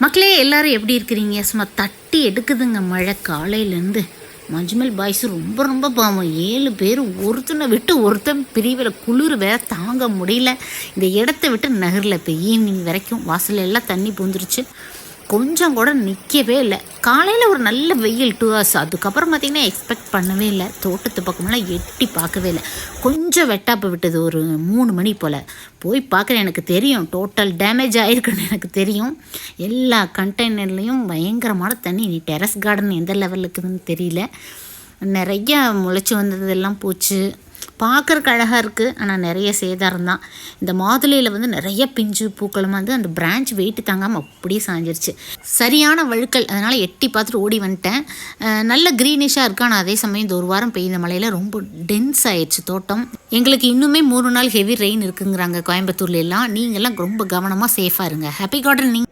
மக்களே எல்லாரும் எப்படி இருக்கிறீங்க? சும்மா தட்டி எடுக்குதுங்க மழை காலையிலேருந்து. மஞ்சுமல் பாய்ஸ் ரொம்ப ரொம்ப பாவம். 7 பேர் ஒருத்தனை விட்டு ஒருத்தன் பிரிவில் குளிர் வேற தாங்க முடியல. இந்த இடத்த விட்டு நகரில் இப்போ ஈவினிங் வரைக்கும் வாசல் எல்லாம் தண்ணி பூந்துருச்சு. கொஞ்சம் கூட நிற்கவே இல்லை. காலையில் ஒரு நல்ல வெயில் 2 hours, அதுக்கப்புறம் பார்த்திங்கன்னா எக்ஸ்பெக்ட் பண்ணவே இல்லை. தோட்டத்து பக்கமெல்லாம் எட்டி பார்க்கவே இல்லை. கொஞ்சம் வெட்டாப்பு விட்டது ஒரு 3 மணி போல். போய் பார்க்குறேன், எனக்கு தெரியும் டோட்டல் டேமேஜ் ஆகிருக்குன்னு எனக்கு தெரியும். எல்லா கண்டெய்னர்லேயும் பயங்கரமான தண்ணி. நீ டெரஸ் கார்டன் எந்த லெவலில் இருக்குதுன்னு தெரியல. நிறையா முளைச்சி வந்ததெல்லாம் போச்சு. பார்க்குறக்கு அழகாக இருக்குது, ஆனால் நிறைய சேதாரம் தான். இந்த மாதுளையில் வந்து நிறைய பிஞ்சு பூக்களும் வந்து அந்த பிரான்ச் வெயிட்டு தாங்காமல் அப்படியே சாஞ்சிருச்சு. சரியான வழுக்கல், அதனால் எட்டி பார்த்துட்டு ஓடி வந்துட்டேன். நல்ல க்ரீனிஷாக இருக்கு, ஆனால் அதே சமயம் இந்த ஒரு வாரம் பெய்த மழையில் ரொம்ப டென்ஸ் ஆயிடுச்சு தோட்டம். எங்களுக்கு இன்னுமே 3 நாள் ஹெவி ரெயின் இருக்குங்கிறாங்க கோயம்புத்தூர்ல எல்லாம். நீங்கள்லாம் ரொம்ப கவனமாக சேஃபாக இருங்க. Happy gardening.